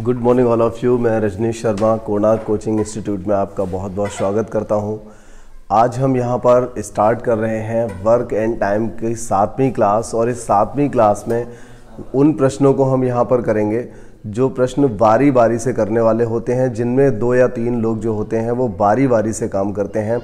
Good morning all of you. मैं Rajneesh Sharma Konark coaching institute में आपका बहुत बहुत स्वागत करता हूं। आज हम यहां पर स्टार्ट कर रहे हैं वर्क एंड टाइम की 7वीं क्लास, और इस 7वीं क्लास में उन प्रश्नों को हम यहां पर करेंगे जो प्रश्न बारी बारी से करने वाले होते हैं, जिनमें 2 या 3 लोग जो होते हैं वो बारी बारी से काम करते हैं।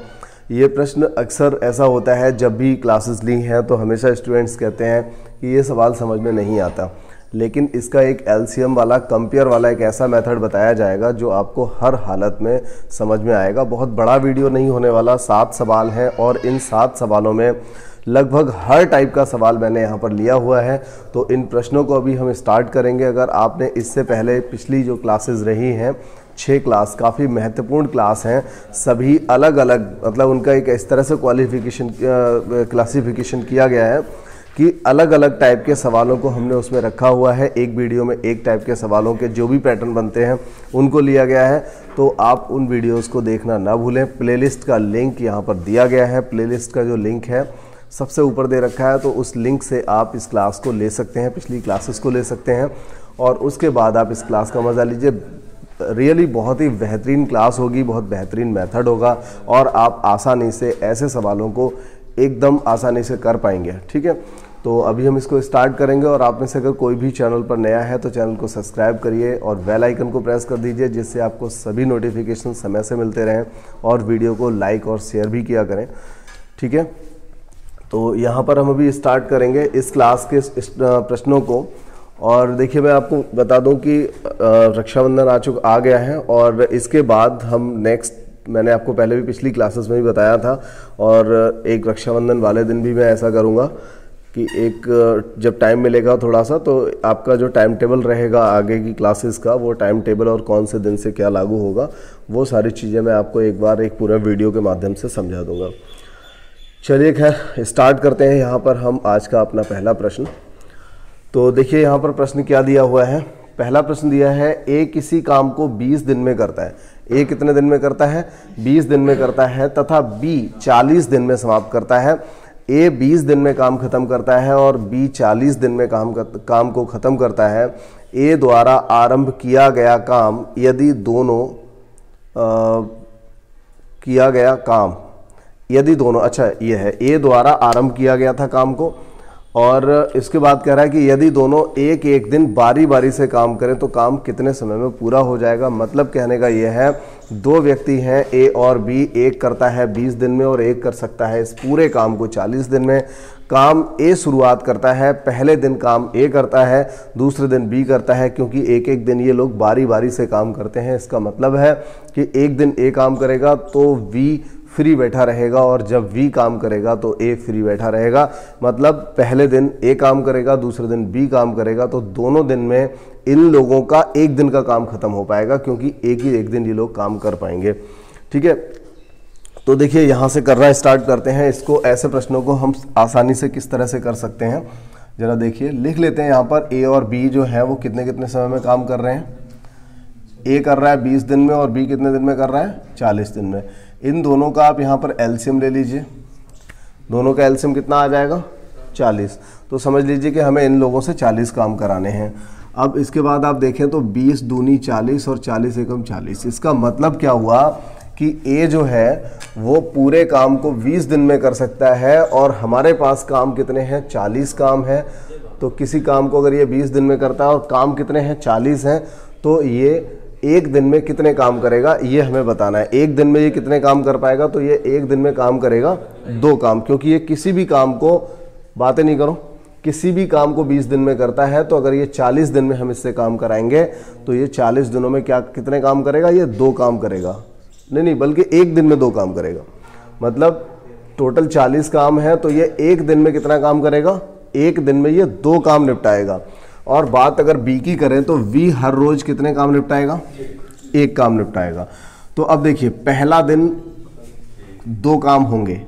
ये प्रश्न अक्सर ऐसा होता है, जब भी क्लासेस ली हैं तो हमेशा स्टूडेंट्स कहते हैं कि ये सवाल समझ में नहीं आता, लेकिन इसका एक एलसीएम वाला, कंपेयर वाला एक ऐसा मेथड बताया जाएगा जो आपको हर हालत में समझ में आएगा। बहुत बड़ा वीडियो नहीं होने वाला, 7 सवाल हैं और इन 7 सवालों में लगभग हर टाइप का सवाल मैंने यहाँ पर लिया हुआ है। तो इन प्रश्नों को अभी हम स्टार्ट करेंगे। अगर आपने इससे पहले पिछली जो क्लासेस रही हैं 6 क्लास काफ़ी महत्वपूर्ण क्लास हैं, सभी अलग अलग, मतलब उनका एक इस तरह से क्लासिफिकेशन किया गया है कि अलग अलग टाइप के सवालों को हमने उसमें रखा हुआ है। एक वीडियो में एक टाइप के सवालों के जो भी पैटर्न बनते हैं उनको लिया गया है, तो आप उन वीडियोस को देखना ना भूलें। प्लेलिस्ट का लिंक यहाँ पर दिया गया है। प्लेलिस्ट का जो लिंक है सबसे ऊपर दे रखा है, तो उस लिंक से आप इस क्लास को ले सकते हैं, पिछली क्लासेस को ले सकते हैं, और उसके बाद आप इस क्लास का मज़ा लीजिए। रियली बहुत ही बेहतरीन क्लास होगी, बहुत बेहतरीन मेथड होगा, और आप आसानी से ऐसे सवालों को एकदम आसानी से कर पाएंगे। ठीक है, तो अभी हम इसको स्टार्ट करेंगे। और आप में से अगर कोई भी चैनल पर नया है तो चैनल को सब्सक्राइब करिए और बेल आइकन को प्रेस कर दीजिए, जिससे आपको सभी नोटिफिकेशन समय से मिलते रहें, और वीडियो को लाइक और शेयर भी किया करें। ठीक है, तो यहाँ पर हम अभी स्टार्ट करेंगे इस क्लास के प्रश्नों को। और देखिए, मैं आपको बता दूं कि रक्षाबंधन आ गया है, और इसके बाद हम नेक्स्ट, मैंने आपको पहले भी पिछली क्लासेस में भी बताया था, और एक रक्षाबंधन वाले दिन भी मैं ऐसा करूँगा कि एक जब टाइम मिलेगा थोड़ा सा, तो आपका जो टाइम टेबल रहेगा आगे की क्लासेस का, वो टाइम टेबल और कौन से दिन से क्या लागू होगा, वो सारी चीज़ें मैं आपको एक बार एक पूरा वीडियो के माध्यम से समझा दूंगा। चलिए खैर स्टार्ट करते हैं। यहाँ पर हम आज का अपना पहला प्रश्न, तो देखिए यहाँ पर प्रश्न क्या दिया हुआ है। पहला प्रश्न दिया है, ए किसी काम को 20 दिन में करता है। ए कितने दिन में करता है? 20 दिन में करता है, तथा बी 40 दिन में समाप्त करता है। ए 20 दिन में काम खत्म करता है और बी 40 दिन में काम को खत्म करता है। ए द्वारा आरंभ किया गया काम, यदि दोनों अच्छा ये है, ए द्वारा आरंभ किया गया था काम को, और इसके बाद कह रहा है कि यदि दोनों एक एक दिन बारी बारी से काम करें तो काम कितने समय में पूरा हो जाएगा। मतलब कहने का ये है, 2 व्यक्ति हैं ए और बी, एक करता है 20 दिन में और एक कर सकता है इस पूरे काम को 40 दिन में। काम ए शुरुआत करता है, पहले दिन काम ए करता है, दूसरे दिन बी करता है, क्योंकि एक एक दिन ये लोग बारी बारी से काम करते हैं। इसका मतलब है कि एक दिन ए काम करेगा तो बी फ्री बैठा रहेगा, और जब वी काम करेगा तो ए फ्री बैठा रहेगा। मतलब पहले दिन ए काम करेगा, दूसरे दिन बी काम करेगा, तो दोनों दिन में इन लोगों का एक दिन का काम खत्म हो पाएगा, क्योंकि एक ही एक दिन ये लोग काम कर पाएंगे। ठीक है, तो देखिए यहाँ से करना स्टार्ट करते हैं इसको। ऐसे प्रश्नों को हम आसानी से किस तरह से कर सकते हैं, जरा देखिए, लिख लेते हैं। यहाँ पर ए और बी जो है वो कितने कितने समय में काम कर रहे हैं। ए कर रहा है 20 दिन में और बी कितने दिन में कर रहा है? 40 दिन में। इन दोनों का आप यहाँ पर एलसीएम ले लीजिए। दोनों का एलसीएम कितना आ जाएगा? 40। तो समझ लीजिए कि हमें इन लोगों से 40 काम कराने हैं। अब इसके बाद आप देखें तो 20 दूनी 40 और 40 एकम 40। इसका मतलब क्या हुआ कि ए जो है वो पूरे काम को 20 दिन में कर सकता है, और हमारे पास काम कितने हैं? 40 काम है। तो किसी काम को अगर ये 20 दिन में करता है और काम कितने हैं? 40 हैं, तो ये एक दिन में कितने काम करेगा ये हमें बताना है। एक दिन में ये कितने काम कर पाएगा? तो ये एक दिन में काम करेगा 2 काम, क्योंकि ये किसी भी काम को, बातें नहीं करो, किसी भी काम को 20 दिन में करता है। तो अगर ये 40 दिन में हम इससे काम कराएंगे तो ये 40 दिनों में कितने काम करेगा? ये 2 काम करेगा। नहीं, बल्कि एक दिन में 2 काम करेगा। मतलब टोटल 40 काम है, तो ये एक दिन में कितना काम करेगा? एक दिन में ये 2 काम निपटाएगा। और बात अगर बी की करें तो बी हर रोज कितने काम निपटाएगा? 1 काम निपटाएगा। तो अब देखिए, पहला दिन 2 काम होंगे,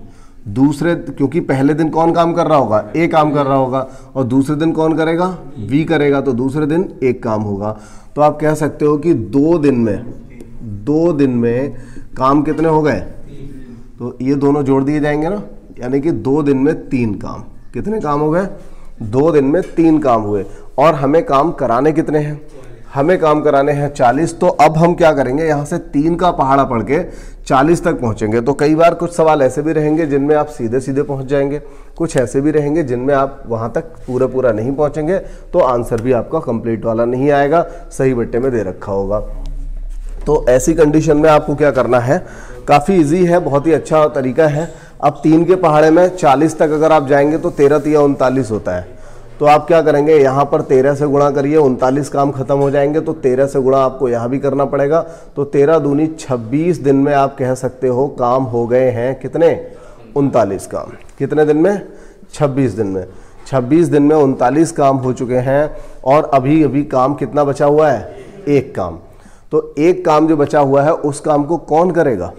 दूसरे, क्योंकि पहले दिन कौन काम कर रहा होगा? ए काम कर रहा होगा, और दूसरे दिन कौन करेगा? बी करेगा, तो दूसरे दिन 1 काम होगा। तो आप कह सकते हो कि 2 दिन में काम कितने हो गए? तो ये दोनों जोड़ दिए जाएंगे ना, यानी कि 2 दिन में 3 काम। कितने काम हो गए? 2 दिन में 3 काम हुए। और हमें काम कराने कितने हैं? हमें काम कराने हैं 40, तो अब हम क्या करेंगे, यहाँ से 3 का पहाड़ा पढ़ के 40 तक पहुंचेंगे। तो कई बार कुछ सवाल ऐसे भी रहेंगे जिनमें आप सीधे सीधे पहुंच जाएंगे, कुछ ऐसे भी रहेंगे जिनमें आप वहां तक पूरा नहीं पहुंचेंगे, तो आंसर भी आपका कंप्लीट वाला नहीं आएगा, सही बट्टे में दे रखा होगा। तो ऐसी कंडीशन में आपको क्या करना है, काफ़ी इजी है, बहुत ही अच्छा तरीका है। अब 3 के पहाड़े में 40 तक अगर आप जाएंगे तो 13 तिया 39 होता है। तो आप क्या करेंगे, यहाँ पर 13 से गुणा करिए, 39 काम खत्म हो जाएंगे, तो 13 से गुणा आपको यहाँ भी करना पड़ेगा। तो 13 दूनी 26 दिन में आप कह सकते हो काम हो गए हैं कितने, 39 काम। कितने दिन में, 26 दिन में। 26 दिन में 39 काम हो चुके हैं, और अभी अभी काम कितना बचा हुआ है, 1 काम। तो 1 काम जो बचा हुआ है उस काम को कौन करेगा,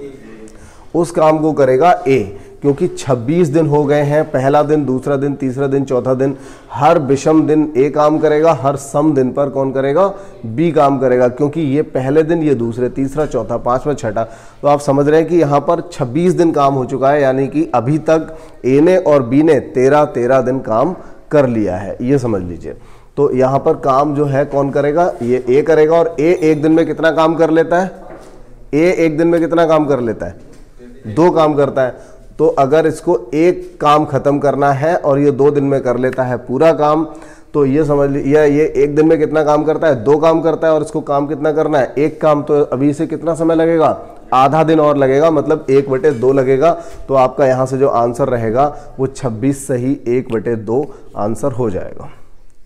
उस काम को करेगा ए, क्योंकि 26 दिन हो गए हैं, पहला दिन, दूसरा दिन, तीसरा दिन, चौथा दिन, हर विषम दिन ए काम करेगा, हर सम दिन पर कौन करेगा, बी काम करेगा, क्योंकि ये पहले दिन, ये दूसरे, तीसरा, चौथा, पांचवा, छठा। तो आप समझ रहे हैं कि यहाँ पर 26 दिन काम हो चुका है, यानी कि अभी तक ए ने और बी ने 13 दिन काम कर लिया है, ये समझ लीजिए। तो यहाँ पर काम जो है कौन करेगा, ये ए करेगा, और ए एक दिन में कितना काम कर लेता है, ए एक दिन में कितना काम कर लेता है, 2 काम करता है। तो अगर इसको 1 काम खत्म करना है और ये 2 दिन में कर लेता है पूरा काम, तो ये समझ लीजिए ये 1 दिन में कितना काम करता है, 2 काम करता है, और इसको काम कितना करना है, 1 काम। तो अभी इसे कितना समय लगेगा, आधा दिन और लगेगा, मतलब 1/2 लगेगा। तो आपका यहाँ से जो आंसर रहेगा वो 26 सही 1/2 आंसर हो जाएगा।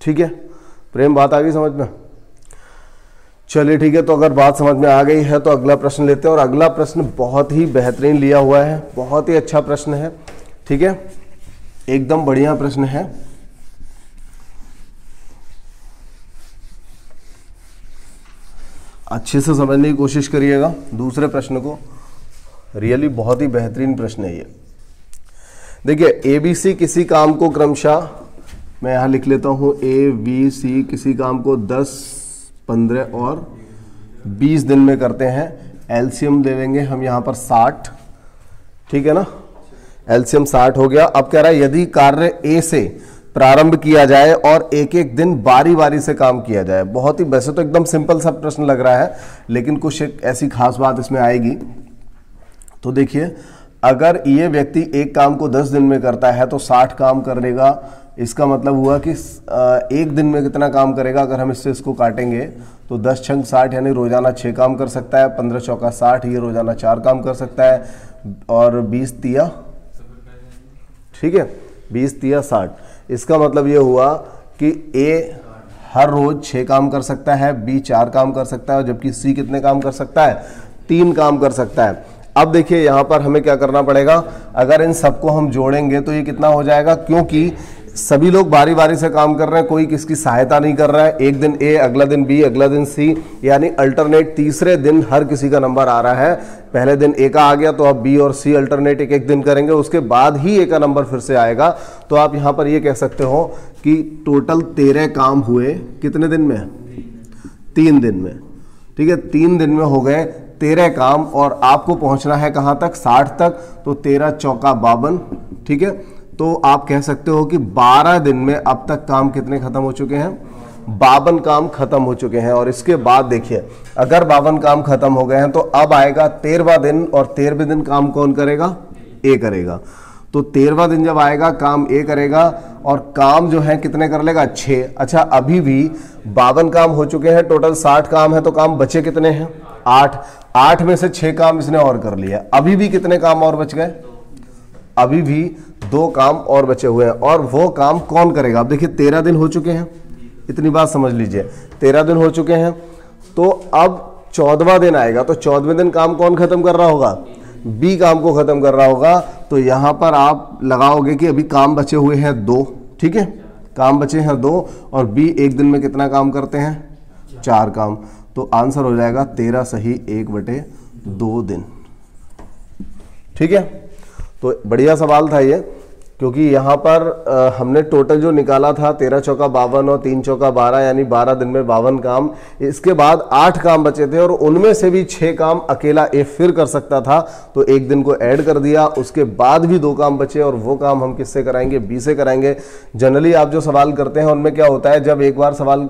ठीक है प्रेम, बात आ गई समझ में? चलिए ठीक है, तो अगर बात समझ में आ गई है तो अगला प्रश्न लेते हैं। और अगला प्रश्न बहुत ही बेहतरीन लिया हुआ है, बहुत ही अच्छा प्रश्न है। ठीक है, एकदम बढ़िया प्रश्न है। अच्छे से समझने की कोशिश करिएगा दूसरे प्रश्न को, रियली बहुत ही बेहतरीन प्रश्न है ये। देखिए, ABC किसी काम को क्रमशः, मैं यहां लिख लेता हूं, ABC किसी काम को 10, 15 और 20 दिन में करते हैं। एलसीएम ले लेंगे हम यहाँ पर 60, ठीक है ना, एलसीएम 60 हो गया। अब कह रहा है यदि कार्य ए से प्रारंभ किया जाए और एक एक दिन बारी बारी से काम किया जाए। बहुत ही, वैसे तो एकदम सिंपल सा प्रश्न लग रहा है, लेकिन कुछ एक ऐसी खास बात इसमें आएगी। तो देखिए, अगर ये व्यक्ति एक काम को 10 दिन में करता है तो 60 काम कर लेगा। इसका मतलब हुआ कि एक दिन में कितना काम करेगा, अगर हम इससे इसको काटेंगे तो 10 छंग 60, यानी रोजाना 6 काम कर सकता है। 15 चौका 60, ये रोजाना 4 काम कर सकता है। और 20 तिया, ठीक है, 20 तिया 60। इसका मतलब ये हुआ कि ए हर रोज 6 काम कर सकता है, बी 4 काम कर सकता है, जबकि सी कितने काम कर सकता है, 3 काम कर सकता है। अब देखिए यहाँ पर हमें क्या करना पड़ेगा, अगर इन सबको हम जोड़ेंगे तो ये कितना हो जाएगा, क्योंकि सभी लोग बारी बारी से काम कर रहे हैं, कोई किसकी सहायता नहीं कर रहा है। एक दिन ए, अगला दिन बी, अगला दिन सी, यानी अल्टरनेट तीसरे दिन हर किसी का नंबर आ रहा है। पहले दिन ए का आ गया, तो अब बी और सी अल्टरनेट एक एक दिन करेंगे, उसके बाद ही ए का नंबर फिर से आएगा। तो आप यहाँ पर ये कह सकते हो कि टोटल 13 काम हुए कितने दिन में, 3 दिन में। ठीक है, 3 दिन में हो गए 13 काम, और आपको पहुंचना है कहाँ तक, 60 तक। तो 13 चौका 52, ठीक है। तो आप कह सकते हो कि 12 दिन में अब तक काम कितने खत्म हो चुके हैं, 52 काम खत्म हो चुके हैं। और इसके बाद देखिए, अगर 52 काम खत्म हो गए हैं तो अब आएगा 13वां दिन, और 13वें दिन काम कौन करेगा, ए करेगा। तो 13वां दिन जब आएगा काम ए करेगा, और काम जो है कितने कर लेगा, 6। अच्छा, अभी भी 52 काम हो चुके हैं, टोटल 60 काम है, तो काम बचे कितने हैं, 8। 8 में से 6 काम इसने और कर लिया। अभी भी कितने काम और बच गए, अभी भी 2 काम और बचे हुए हैं। और वो काम कौन करेगा, अब देखिए 13 दिन हो चुके हैं, इतनी बात समझ लीजिए, 13 दिन हो चुके हैं। तो अब 14वां दिन आएगा, तो 14वें दिन काम कौन खत्म कर रहा होगा, बी काम को खत्म कर रहा होगा। तो यहां पर आप लगाओगे कि अभी काम बचे हुए हैं 2, ठीक है, काम बचे हैं 2, और बी एक दिन में कितना काम करते हैं, 4 काम। तो आंसर हो जाएगा 13 सही 1/2 दिन। ठीक है, तो बढ़िया सवाल था ये। क्योंकि यहाँ पर हमने टोटल जो निकाला था 13 चौका 52 और 3 चौका 12, यानी 12 दिन में 52 काम। इसके बाद 8 काम बचे थे और उनमें से भी 6 काम अकेला ए फिर कर सकता था, तो एक दिन को ऐड कर दिया। उसके बाद भी 2 काम बचे और वो काम हम किससे कराएंगे? बी से कराएंगे। जनरली आप जो सवाल करते हैं उनमें क्या होता है, जब एक बार सवाल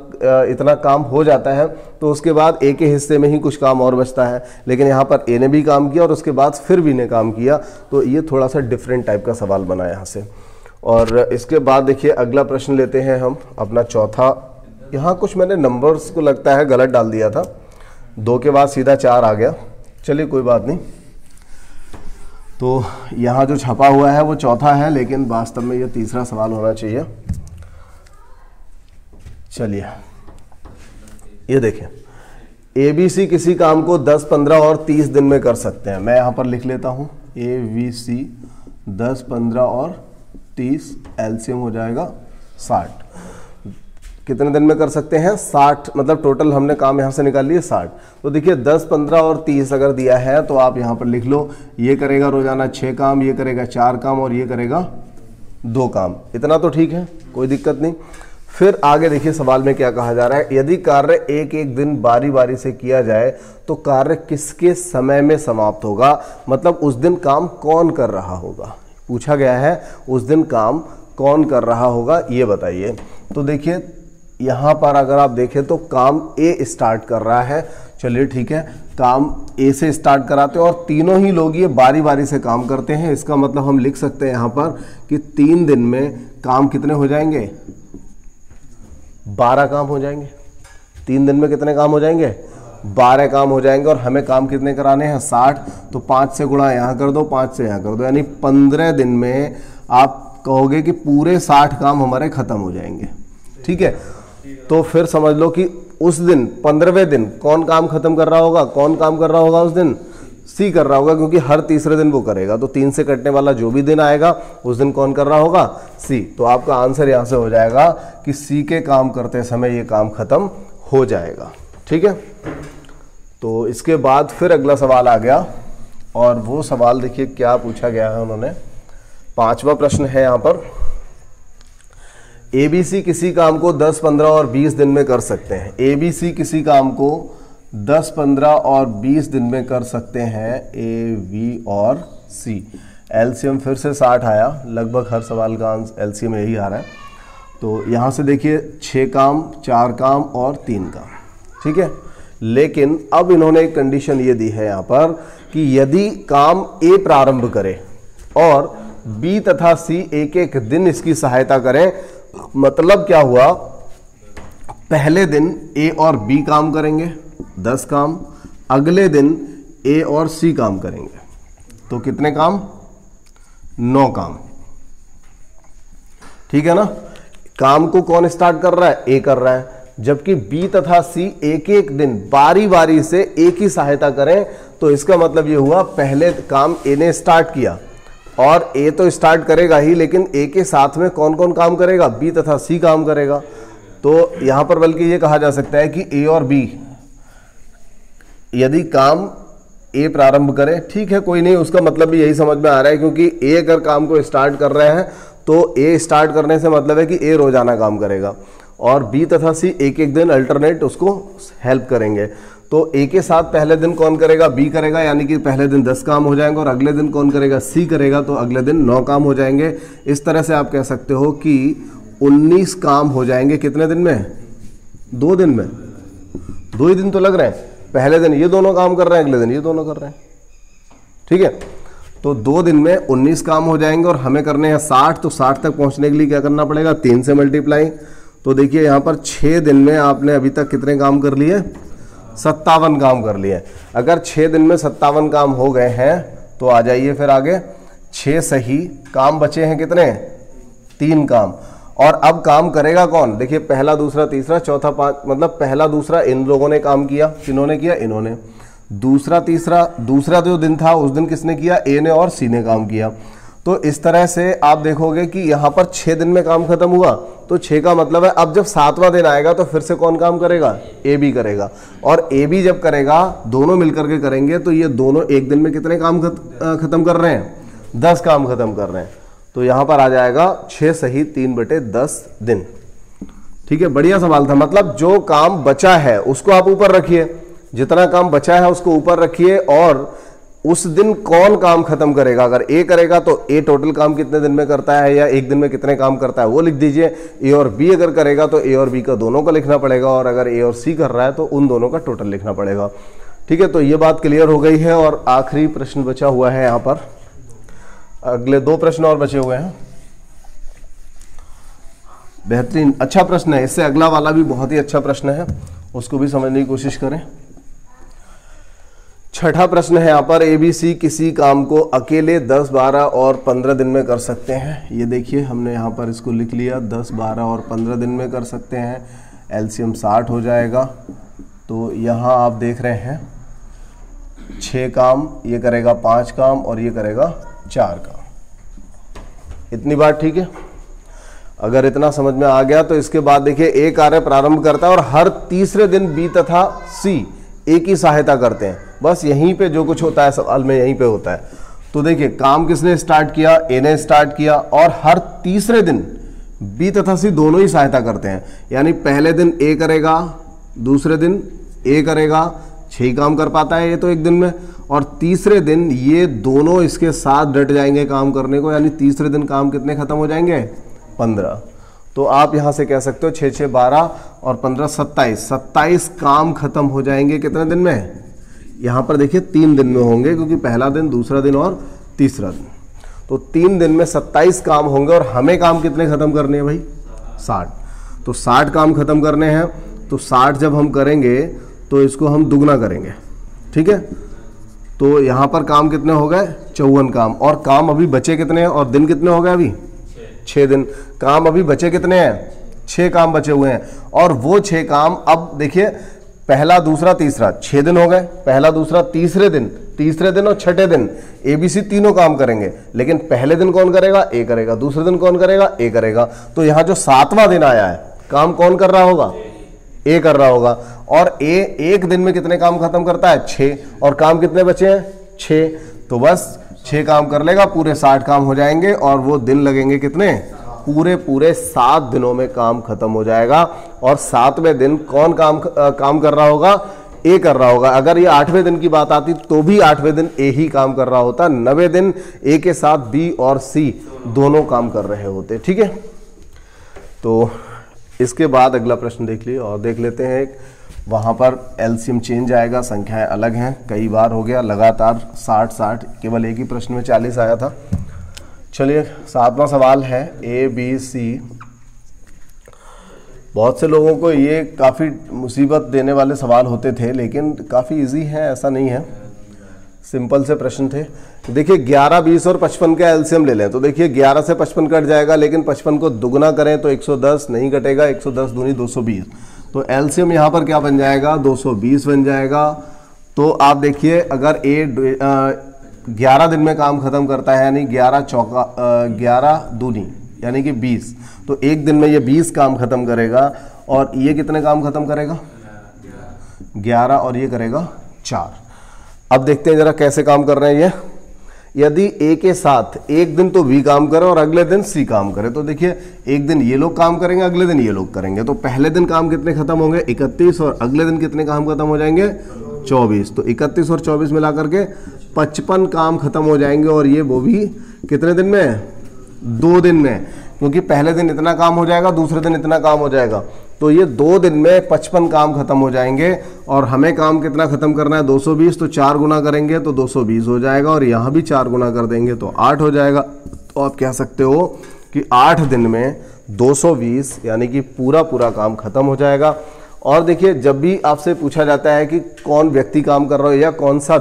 इतना काम हो जाता है तो उसके बाद ए के हिस्से में ही कुछ काम और बचता है, लेकिन यहाँ पर ए ने भी काम किया और उसके बाद फिर बी ने काम किया, तो ये थोड़ा सा डिफरेंट टाइप का सवाल बना यहाँ से। और इसके बाद देखिए अगला प्रश्न लेते हैं हम अपना चौथा। यहाँ कुछ मैंने नंबर्स को लगता है गलत डाल दिया था, 2 के बाद सीधा 4 आ गया, चलिए कोई बात नहीं। तो यहाँ जो छपा हुआ है वो चौथा है, लेकिन वास्तव में ये तीसरा सवाल होना चाहिए। चलिए ये देखें, ABC किसी काम को 10, 15 और 30 दिन में कर सकते हैं। मैं यहाँ पर लिख लेता हूँ ABC 10, 15 और 30, एलसीएम हो जाएगा 60। कितने दिन में कर सकते हैं? 60, मतलब टोटल हमने काम यहाँ से निकाल लिए 60। तो देखिए 10, 15 और 30 अगर दिया है तो आप यहाँ पर लिख लो, ये करेगा रोजाना 6 काम, ये करेगा 4 काम और ये करेगा 2 काम। इतना तो ठीक है, कोई दिक्कत नहीं। फिर आगे देखिए सवाल में क्या कहा जा रहा है, यदि कार्य एक एक दिन बारी बारी से किया जाए तो कार्य किसके समय में समाप्त होगा? मतलब उस दिन काम कौन कर रहा होगा, पूछा गया है उस दिन काम कौन कर रहा होगा, ये बताइए। तो देखिए यहाँ पर अगर आप देखें तो काम ए स्टार्ट कर रहा है, चलिए ठीक है, काम ए से स्टार्ट कराते हैं और तीनों ही लोग ये बारी बारी से काम करते हैं। इसका मतलब हम लिख सकते हैं यहाँ पर कि 3 दिन में काम कितने हो जाएंगे? 12 काम हो जाएंगे। 3 दिन में कितने काम हो जाएंगे? 12 काम हो जाएंगे। और हमें काम कितने कराने हैं? 60। तो 5 से गुणा यहाँ कर दो, 5 से यहाँ कर दो, यानी 15 दिन में आप कहोगे कि पूरे 60 काम हमारे खत्म हो जाएंगे। ठीक है, तो फिर समझ लो कि उस दिन 15वें दिन कौन काम खत्म कर रहा होगा? कौन काम कर रहा होगा उस दिन? सी कर रहा होगा, क्योंकि हर तीसरे दिन वो करेगा। तो 3 से कटने वाला जो भी दिन आएगा उस दिन कौन कर रहा होगा? सी। तो आपका आंसर यहाँ से हो जाएगा कि सी के काम करते समय ये काम खत्म हो जाएगा। ठीक है, तो इसके बाद फिर अगला सवाल आ गया और वो सवाल देखिए क्या पूछा गया है उन्होंने। 5वां प्रश्न है यहाँ पर, ABC किसी काम को 10, 15 और 20 दिन में कर सकते हैं। ABC किसी काम को 10, 15 और 20 दिन में कर सकते हैं, A, B और C। एलसीएम फिर से 60 आया, लगभग हर सवाल का एलसीएम यही आ रहा है। तो यहाँ से देखिए 6 काम, 4 काम और 3 काम। ठीक है, लेकिन अब इन्होंने एक कंडीशन ये दी है यहाँ पर कि यदि काम A प्रारंभ करे और B तथा C एक एक दिन इसकी सहायता करें, मतलब क्या हुआ, पहले दिन A और B काम करेंगे 10 काम, अगले दिन A और C काम करेंगे, तो कितने काम? 9 काम। ठीक है ना, काम को कौन स्टार्ट कर रहा है? A कर रहा है, जबकि B तथा C एक एक दिन बारी बारी से एक ही सहायता करें, तो इसका मतलब ये हुआ पहले काम A ने स्टार्ट किया और A तो स्टार्ट करेगा ही, लेकिन A के साथ में कौन कौन काम करेगा? B तथा C काम करेगा। तो यहां पर बल्कि ये कहा जा सकता है कि A और B यदि काम A प्रारंभ करे, ठीक है कोई नहीं, उसका मतलब भी यही समझ में आ रहा है, क्योंकि A अगर काम को स्टार्ट कर रहे हैं तो A स्टार्ट करने से मतलब है कि A रोजाना काम करेगा और B तथा C एक एक दिन अल्टरनेट उसको हेल्प करेंगे। तो A के साथ पहले दिन कौन करेगा? B करेगा, यानी कि पहले दिन 10 काम हो जाएंगे और अगले दिन कौन करेगा? C करेगा, तो अगले दिन 9 काम हो जाएंगे। इस तरह से आप कह सकते हो कि 19 काम हो जाएंगे। कितने दिन में? 2 दिन में। 2 ही दिन तो लग रहे हैं, पहले दिन ये दोनों काम कर रहे हैं, अगले दिन ये दोनों कर रहे हैं। ठीक है, तो 2 दिन में 19 काम हो जाएंगे और हमें करने हैं 60। तो 60 तक पहुंचने के लिए क्या करना पड़ेगा? 3 से मल्टीप्लाई। तो देखिए यहाँ पर 6 दिन में आपने अभी तक कितने काम कर लिए? 57 काम कर लिए। अगर 6 दिन में 57 काम हो गए हैं तो आ जाइए फिर आगे। 6 सही काम बचे हैं कितने? 3 काम। और अब काम करेगा कौन? देखिए पहला, दूसरा, तीसरा, चौथा, 5, मतलब पहला दूसरा इन लोगों ने काम किया। किन्होंने किया? इन्होंने। दूसरा तीसरा, दूसरा जो दिन था उस दिन किसने किया? A ने और C ने काम किया। तो इस तरह से आप देखोगे कि यहाँ पर 6 दिन में काम खत्म हुआ, तो 6 का मतलब है अब जब 7वां दिन आएगा तो फिर से कौन काम करेगा? A B करेगा। और A B जब करेगा, दोनों मिलकर के करेंगे, तो ये दोनों एक दिन में कितने काम खत्म कर रहे हैं? 10 काम खत्म कर रहे हैं। तो यहां पर आ जाएगा 6 सही 3/10 दिन। ठीक है, बढ़िया सवाल था। मतलब जो काम बचा है उसको आप ऊपर रखिए, जितना काम बचा है उसको ऊपर रखिए, और उस दिन कौन काम खत्म करेगा। अगर ए करेगा तो ए टोटल काम कितने दिन में करता है या एक दिन में कितने काम करता है वो लिख दीजिए। ए और बी अगर करेगा तो ए और बी का दोनों का लिखना पड़ेगा, और अगर ए और सी कर रहा है तो उन दोनों का टोटल लिखना पड़ेगा। ठीक है, तो ये बात क्लियर हो गई है। और आखिरी प्रश्न बचा हुआ है यहाँ पर, अगले 2 प्रश्न और बचे हुए हैं। बेहतरीन, अच्छा प्रश्न है। इससे अगला वाला भी बहुत ही अच्छा प्रश्न है, उसको भी समझने की कोशिश करें। छठा प्रश्न है यहाँ पर, ABC किसी काम को अकेले 10, 12 और 15 दिन में कर सकते हैं। ये देखिए हमने यहाँ पर इसको लिख लिया, 10, 12 और 15 दिन में कर सकते हैं। एलसीएम 60 हो जाएगा। तो यहाँ आप देख रहे हैं 6 काम, ये करेगा 5 काम और ये करेगा 4 काम। इतनी बात ठीक है। अगर इतना समझ में आ गया तो इसके बाद देखिए ए कार्य प्रारंभ करता है और हर तीसरे दिन बी तथा सी ए की सहायता करते हैं। बस यहीं पे जो कुछ होता है सवाल में यहीं पे होता है। तो देखिए काम किसने स्टार्ट किया, ए ने स्टार्ट किया, और हर तीसरे दिन बी तथा सी दोनों ही सहायता करते हैं। यानी पहले दिन ए करेगा, दूसरे दिन ए करेगा, 6 काम कर पाता है ये तो एक दिन में, और तीसरे दिन ये दोनों इसके साथ डट जाएंगे काम करने को। यानी तीसरे दिन काम कितने खत्म हो जाएंगे, 15। तो आप यहां से कह सकते हो 6, 6, 12 और 15, 27 काम खत्म हो जाएंगे कितने दिन में। यहां पर देखिए 3 दिन में होंगे, क्योंकि पहला दिन, दूसरा दिन और तीसरा दिन। तो 3 दिन में 27 काम होंगे, और हमें काम कितने खत्म करने हैं भाई, 60। तो 60 काम खत्म करने हैं। तो 60 जब हम करेंगे तो इसको हम दुगना करेंगे। ठीक है, तो यहां पर काम कितने हो गए, 54 काम। और काम अभी बचे कितने हैं, और दिन कितने हो गए अभी, 6 दिन। काम अभी बचे कितने हैं, 6 काम बचे हुए हैं। और वो 6 काम अब देखिए, पहला, दूसरा, तीसरा, 6 दिन हो गए। पहला, दूसरा, तीसरे दिन और छठे दिन ABC तीनों काम करेंगे। लेकिन पहले दिन कौन करेगा, ए करेगा। दूसरे दिन कौन करेगा, ए करेगा। तो यहां जो 7वां दिन आया है, काम कौन कर रहा होगा, ए कर रहा होगा। और ए एक दिन में कितने काम खत्म करता है, 6। और काम कितने बचे हैं, 6। तो बस 6 काम कर लेगा, पूरे 60 काम हो जाएंगे। और वो दिन लगेंगे कितने, पूरे 7 दिनों में काम खत्म हो जाएगा। और 7वें दिन कौन काम कर रहा होगा, ए कर रहा होगा। अगर ये 8वें दिन की बात आती तो भी 8वें दिन ए ही काम कर रहा होता। 9वें दिन ए के साथ बी और सी दोनों काम कर रहे होते। ठीक है, तो इसके बाद अगला प्रश्न देख लिए और देख लेते हैं। वहां पर एलसीएम चेंज आएगा, संख्याएं अलग हैं, कई बार हो गया लगातार 60, केवल एक ही प्रश्न में 40 आया था। चलिए 7वां सवाल है, ABC। बहुत से लोगों को ये काफ़ी मुसीबत देने वाले सवाल होते थे, लेकिन काफ़ी इजी है, ऐसा नहीं है, सिंपल से प्रश्न थे। देखिए 11, 20 और 55 का एलसीएम ले लें तो देखिए 11 से 55 कट जाएगा, लेकिन 55 को दुगना करें तो 110 नहीं कटेगा, 110 दूनी 220। तो एलसीएम यहाँ पर क्या बन जाएगा, 220 बन जाएगा। तो आप देखिए अगर ए 11 दिन में काम खत्म करता है, यानी 11 दूनी यानी कि 20, तो एक दिन में ये 20 काम खत्म करेगा। और ये कितने काम खत्म करेगा, 11, और ये करेगा 4। अब देखते हैं जरा कैसे काम कर रहे हैं ये। यदि ए के साथ एक दिन तो बी काम करे और अगले दिन सी काम करे, तो देखिए एक दिन ये लोग काम करेंगे, अगले दिन ये लोग करेंगे। तो पहले दिन काम कितने खत्म होंगे, 31, और अगले दिन कितने काम खत्म हो जाएंगे, 24। तो 31 और 24 मिला करके 55 काम खत्म हो जाएंगे। और ये वो भी कितने दिन में, 2 दिन में, क्योंकि पहले दिन इतना काम हो जाएगा, दूसरे दिन इतना काम हो जाएगा। तो ये 2 दिन में 55 काम खत्म हो जाएंगे। और हमें काम कितना खत्म करना है, 220। तो 4 गुना करेंगे तो 220 हो जाएगा, और यहाँ भी 4 गुना कर देंगे तो 8 हो जाएगा। तो आप कह सकते हो कि 8 दिन में 220 यानी कि पूरा काम खत्म हो जाएगा। और देखिए जब भी आपसे पूछा जाता है कि कौन व्यक्ति काम कर रहा हो या कौन सा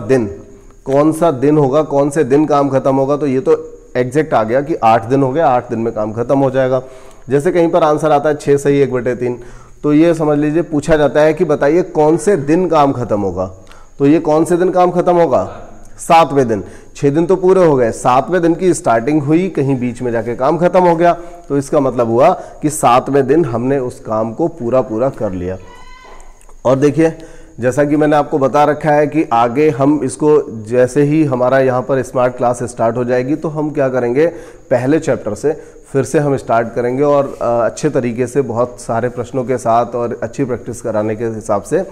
दिन होगा, कौन से दिन काम खत्म होगा, तो ये तो एग्जैक्ट आ गया कि 8 दिन हो गया, 8 दिन में काम खत्म हो जाएगा। जैसे कहीं पर आंसर आता है 6 सही 1/3, तो ये समझ लीजिए पूछा जाता है कि बताइए कौन से दिन काम खत्म होगा। तो ये कौन से दिन काम खत्म होगा, 7वें दिन। 6 दिन तो पूरे हो गए, 7वें दिन की स्टार्टिंग हुई, कहीं बीच में जाके काम खत्म हो गया। तो इसका मतलब हुआ कि 7वें दिन हमने उस काम को पूरा कर लिया। और देखिए जैसा कि मैंने आपको बता रखा है कि आगे हम इसको जैसे ही हमारा यहाँ पर स्मार्ट क्लास स्टार्ट हो जाएगी तो हम क्या करेंगे, पहले चैप्टर से फिर से हम स्टार्ट करेंगे और अच्छे तरीके से बहुत सारे प्रश्नों के साथ और अच्छी प्रैक्टिस कराने के हिसाब से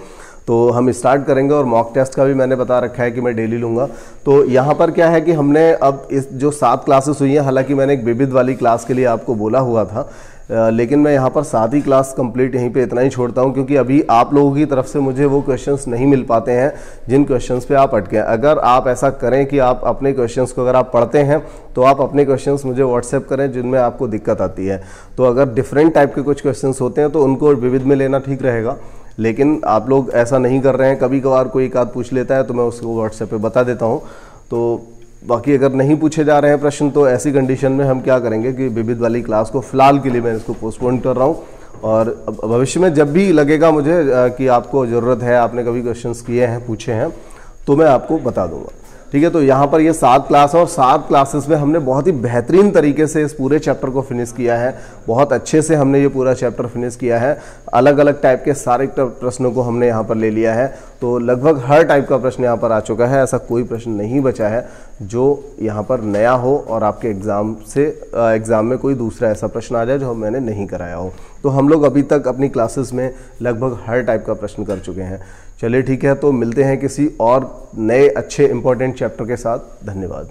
तो हम स्टार्ट करेंगे। और मॉक टेस्ट का भी मैंने बता रखा है कि मैं डेली लूँगा। तो यहाँ पर क्या है कि हमने अब इस जो 7 क्लासेस हुई हैं, हालांकि मैंने एक विविध वाली क्लास के लिए आपको बोला हुआ था, लेकिन मैं यहाँ पर 7 ही क्लास कंप्लीट यहीं पे इतना ही छोड़ता हूँ, क्योंकि अभी आप लोगों की तरफ से मुझे वो क्वेश्चंस नहीं मिल पाते हैं जिन क्वेश्चंस पे आप अटके हैं। अगर आप ऐसा करें कि आप अपने क्वेश्चंस को अगर आप पढ़ते हैं तो आप अपने क्वेश्चंस मुझे व्हाट्सएप करें जिनमें आपको दिक्कत आती है। तो अगर डिफरेंट टाइप के कुछ क्वेश्चंस होते हैं तो उनको विविध में लेना ठीक रहेगा, लेकिन आप लोग ऐसा नहीं कर रहे हैं। कभी कभार कोई एक आध पूछ लेता है तो मैं उसको व्हाट्सएप पे बता देता हूँ। तो बाकी अगर नहीं पूछे जा रहे हैं प्रश्न तो ऐसी कंडीशन में हम क्या करेंगे कि विविध वाली क्लास को फिलहाल के लिए मैं इसको पोस्टपोन कर रहा हूँ, और भविष्य में जब भी लगेगा मुझे कि आपको ज़रूरत है, आपने कभी क्वेश्चंस किए हैं, पूछे हैं, तो मैं आपको बता दूंगा। ठीक है, तो यहाँ पर ये 7 क्लास है और 7 क्लासेस में हमने बहुत ही बेहतरीन तरीके से इस पूरे चैप्टर को फिनिश किया है। बहुत अच्छे से हमने ये पूरा चैप्टर फिनिश किया है। अलग अलग टाइप के सारे प्रश्नों को हमने यहाँ पर ले लिया है। तो लगभग हर टाइप का प्रश्न यहाँ पर आ चुका है। ऐसा कोई प्रश्न नहीं बचा है जो यहाँ पर नया हो और आपके एग्ज़ाम में कोई दूसरा ऐसा प्रश्न आ जाए जो मैंने नहीं कराया हो। तो हम लोग अभी तक अपनी क्लासेस में लगभग हर टाइप का प्रश्न कर चुके हैं। चलिए ठीक है, तो मिलते हैं किसी और नए अच्छे इंपॉर्टेंट चैप्टर के साथ। धन्यवाद।